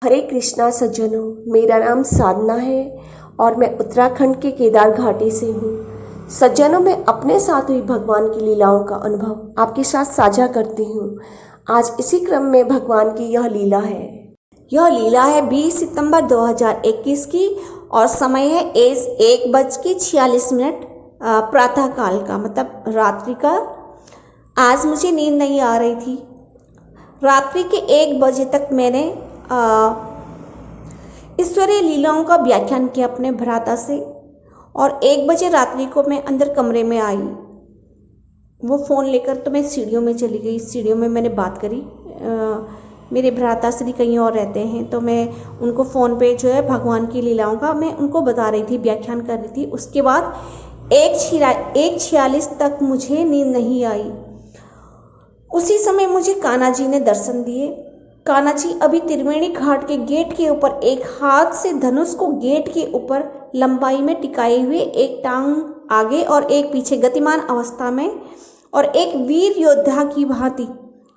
हरे कृष्णा सज्जनों, मेरा नाम साधना है और मैं उत्तराखंड के केदार घाटी से हूँ। सज्जनों, मैं अपने साथ हुई भगवान की लीलाओं का अनुभव आपके साथ साझा करती हूँ। आज इसी क्रम में भगवान की यह लीला है। यह लीला है 20 सितंबर 2021 की और समय है 1:46 प्रातः काल का, मतलब रात्रि का। आज मुझे नींद नहीं आ रही थी। रात्रि के 1 बजे तक मैंने ईश्वरीय लीलाओं का व्याख्यान किया अपने भ्राता से, और 1 बजे रात्रि को मैं अंदर कमरे में आई। वो फ़ोन लेकर तो मैं सीढ़ियों में चली गई। सीढ़ियों में मैंने बात करी। मेरे भ्राता श्री कहीं और रहते हैं, तो मैं उनको फ़ोन पे जो है भगवान की लीलाओं का मैं उनको बता रही थी, व्याख्यान कर रही थी। उसके बाद 1:46 तक मुझे नींद नहीं आई। उसी समय मुझे कान्हा जी ने दर्शन दिए। कान्हा जी अभी त्रिवेणी घाट के गेट के ऊपर एक हाथ से धनुष को गेट के ऊपर लंबाई में टिकाए हुए, एक टांग आगे और एक पीछे गतिमान अवस्था में, और एक वीर योद्धा की भांति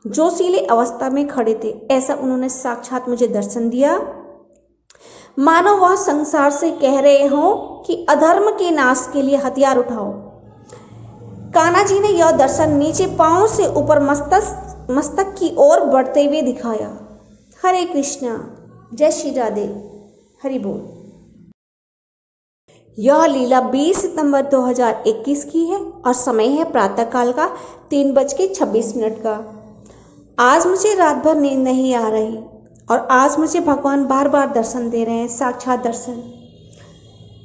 जोशीले अवस्था में खड़े थे। ऐसा उन्होंने साक्षात मुझे दर्शन दिया, मानो वह संसार से कह रहे हो कि अधर्म के नाश के लिए हथियार उठाओ। कान्हा जी ने यह दर्शन नीचे पांव से ऊपर मस्तक की ओर बढ़ते हुए दिखाया। हरे कृष्णा, जय श्री राधे, हरि बोल। यह लीला 20 सितंबर 2021 की है और समय है प्रातःकाल का 3:26 का। आज मुझे रात भर नींद नहीं आ रही और आज मुझे भगवान बार बार दर्शन दे रहे हैं, साक्षात दर्शन।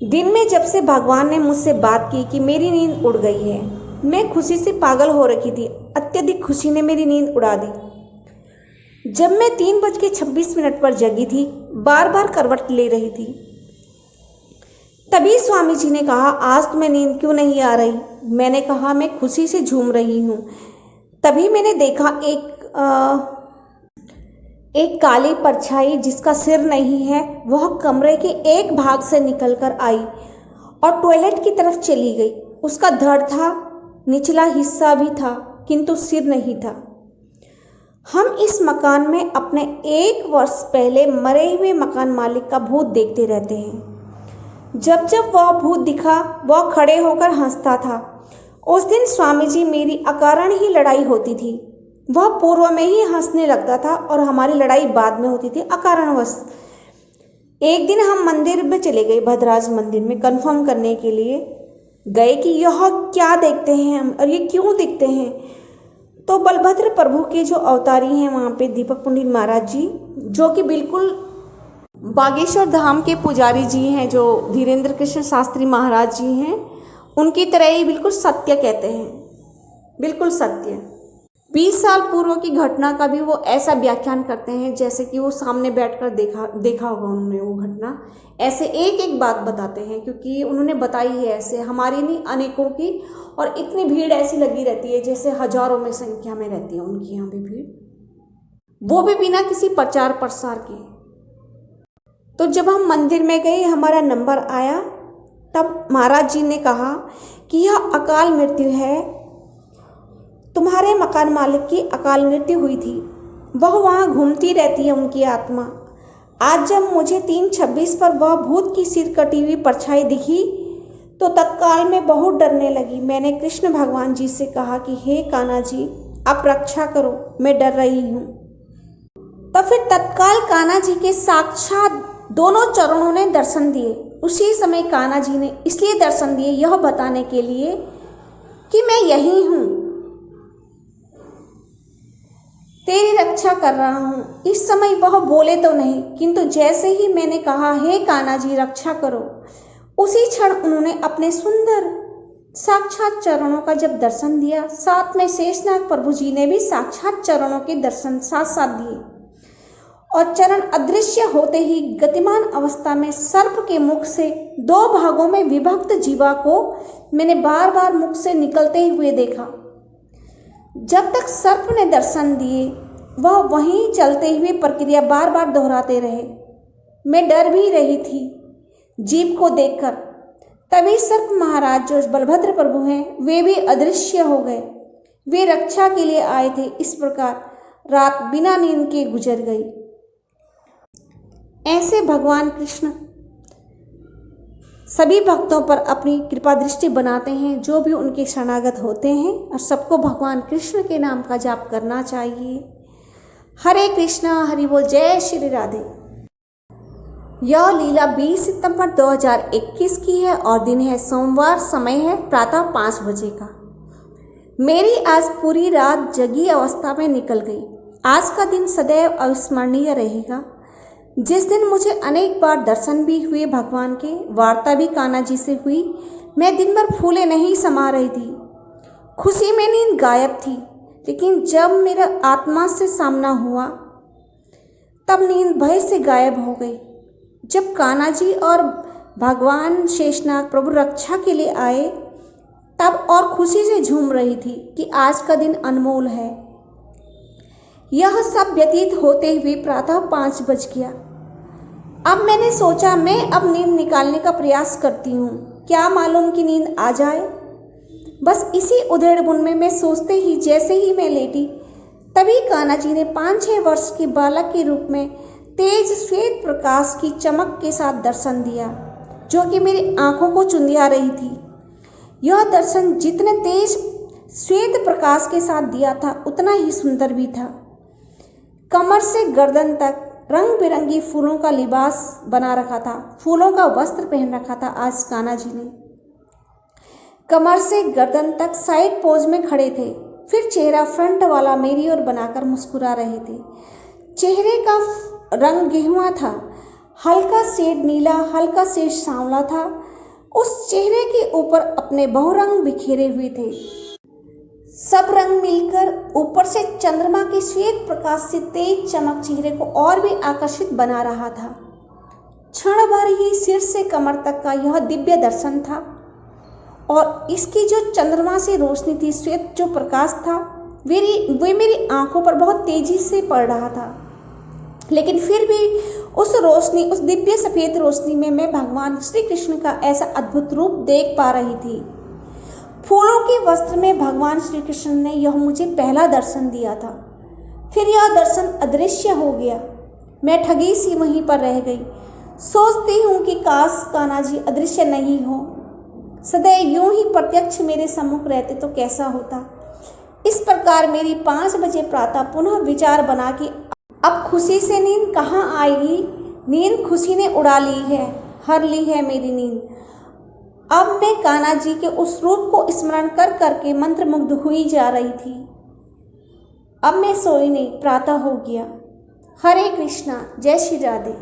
दिन में जब से भगवान ने मुझसे बात की कि मेरी नींद उड़ गई है, मैं खुशी से पागल हो रखी थी। अत्यधिक खुशी ने मेरी नींद उड़ा दी। जब मैं 3:26 पर जगी थी, बार बार करवट ले रही थी, तभी स्वामी जी ने कहा, आज तुम्हें नींद क्यों नहीं आ रही? मैंने कहा, मैं खुशी से झूम रही हूँ। तभी मैंने देखा एक काली परछाई जिसका सिर नहीं है, वह कमरे के एक भाग से निकलकर आई और टॉयलेट की तरफ चली गई। उसका धड़ था, निचला हिस्सा भी था, किंतु सिर नहीं था। हम इस मकान में अपने 1 वर्ष पहले मरे हुए मकान मालिक का भूत देखते रहते हैं। जब जब वह भूत दिखा, वह खड़े होकर हंसता था। उस दिन स्वामी जी मेरी अकारण ही लड़ाई होती थी। वह पूर्व में ही हंसने लगता था और हमारी लड़ाई बाद में होती थी, अकारणवश। एक दिन हम मंदिर में चले गए, भद्राज मंदिर में कंफर्म करने के लिए गए कि यह क्या देखते हैं हम और ये क्यों दिखते हैं। तो बलभद्र प्रभु के जो अवतारी हैं वहाँ पे दीपक पंडित महाराज जी, जो कि बिल्कुल बागेश्वर धाम के पुजारी जी हैं, जो धीरेन्द्र कृष्ण शास्त्री महाराज जी हैं, उनकी तरह ही बिल्कुल सत्य कहते हैं, बिल्कुल सत्य। 20 साल पूर्व की घटना का भी वो ऐसा व्याख्यान करते हैं जैसे कि वो सामने बैठकर देखा होगा उन्होंने वो घटना। ऐसे एक एक बात बताते हैं, क्योंकि उन्होंने बताई है ऐसे, हमारी नहीं अनेकों की। और इतनी भीड़ ऐसी लगी रहती है जैसे हजारों में संख्या में रहती है उनकी यहाँ भी भीड़, वो भी बिना किसी प्रचार प्रसार के। तो जब हम मंदिर में गए, हमारा नंबर आया, तब महाराज जी ने कहा कि यह अकाल मृत्यु है, तुम्हारे मकान मालिक की अकाल मृत्यु हुई थी, वह वहाँ घूमती रहती है उनकी आत्मा। आज जब मुझे 3:26 पर वह भूत की सिर कटी हुई परछाई दिखी तो तत्काल में बहुत डरने लगी। मैंने कृष्ण भगवान जी से कहा कि हे कान्हा जी, आप रक्षा करो, मैं डर रही हूँ। तो फिर तत्काल कान्हा जी के साक्षात दोनों चरणों ने दर्शन दिए। उसी समय कान्हा जी ने इसलिए दर्शन दिए, यह बताने के लिए कि मैं यही हूँ, तेरी रक्षा कर रहा हूँ। इस समय वह बोले तो नहीं, किंतु जैसे ही मैंने कहा हे कान्हा जी रक्षा करो, उसी क्षण उन्होंने अपने सुंदर साक्षात चरणों का जब दर्शन दिया, साथ में शेषनाग प्रभु जी ने भी साक्षात चरणों के दर्शन साथ साथ दिए। और चरण अदृश्य होते ही गतिमान अवस्था में सर्प के मुख से 2 भागों में विभक्त जीवा को मैंने बार बार मुख से निकलते हुए देखा। जब तक सर्प ने दर्शन दिए, वह वहीं चलते हुए प्रक्रिया बार बार दोहराते रहे। मैं डर भी रही थी जीव को देखकर। तभी सर्प महाराज जो बलभद्र प्रभु हैं, वे भी अदृश्य हो गए। वे रक्षा के लिए आए थे। इस प्रकार रात बिना नींद के गुजर गई। ऐसे भगवान कृष्ण सभी भक्तों पर अपनी कृपा दृष्टि बनाते हैं जो भी उनके शरणागत होते हैं, और सबको भगवान कृष्ण के नाम का जाप करना चाहिए। हरे कृष्णा, हरि बोल, जय श्री राधे। यह लीला 20 सितंबर 2021 की है और दिन है सोमवार, समय है प्रातः 5 बजे का। मेरी आज पूरी रात जगी अवस्था में निकल गई। आज का दिन सदैव अविस्मरणीय रहेगा। जिस दिन मुझे अनेक बार दर्शन भी हुए भगवान के, वार्ता भी कान्हा जी से हुई, मैं दिन भर फूले नहीं समा रही थी। खुशी में नींद गायब थी, लेकिन जब मेरा आत्मा से सामना हुआ तब नींद भय से गायब हो गई। जब कान्हा जी और भगवान शेषनाग प्रभु रक्षा के लिए आए तब और खुशी से झूम रही थी कि आज का दिन अनमोल है। यह सब व्यतीत होते हुए प्रातः 5 बज गया। अब मैंने सोचा मैं अब नींद निकालने का प्रयास करती हूँ, क्या मालूम कि नींद आ जाए। बस इसी उधेड़-बुन में मैं सोचते ही जैसे ही मैं लेटी तभी कान्हा जी ने 5-6 वर्ष के बालक के रूप में तेज श्वेत प्रकाश की चमक के साथ दर्शन दिया, जो कि मेरी आंखों को चुंधिया रही थी। यह दर्शन जितने तेज श्वेत प्रकाश के साथ दिया था उतना ही सुंदर भी था। कमर से गर्दन तक रंग बिरंगी फूलों का लिबास बना रखा था, फूलों का वस्त्र पहन रखा था आज कान्हा जी ने। कमर से गर्दन तक साइड पोज में खड़े थे, फिर चेहरा फ्रंट वाला मेरी ओर बनाकर मुस्कुरा रहे थे। चेहरे का रंग गेहुआ था, हल्का शेड नीला, हल्का शेड सांवला था। उस चेहरे के ऊपर अपने बहुरंग बिखेरे हुए थे। सब रंग मिलकर ऊपर से चंद्रमा के श्वेत प्रकाश से तेज चमक चेहरे को और भी आकर्षित बना रहा था। क्षण भर ही सिर से कमर तक का यह दिव्य दर्शन था, और इसकी जो चंद्रमा से रोशनी थी, श्वेत जो प्रकाश था, वे मेरी आंखों पर बहुत तेजी से पड़ रहा था। लेकिन फिर भी उस रोशनी, उस दिव्य सफ़ेद रोशनी में मैं भगवान श्री कृष्ण का ऐसा अद्भुत रूप देख पा रही थी। फूलों के वस्त्र में भगवान श्री कृष्ण ने यह मुझे पहला दर्शन दिया था। फिर यह दर्शन अदृश्य हो गया। मैं ठगी सी वहीं पर रह गई। सोचती हूँ कि काश कान्हा जी अदृश्य नहीं हो, सदैव यूं ही प्रत्यक्ष मेरे सम्मुख रहते तो कैसा होता। इस प्रकार मेरी 5 बजे प्रातः पुनः विचार बना कि अब खुशी से नींद कहाँ आएगी। नींद खुशी ने उड़ा ली है, हर ली है मेरी नींद। अब मैं कान्हा जी के उस रूप को स्मरण कर करके मंत्रमुग्ध हुई जा रही थी। अब मैं सोई नहीं, प्रातः हो गया। हरे कृष्णा, जय श्री राधे।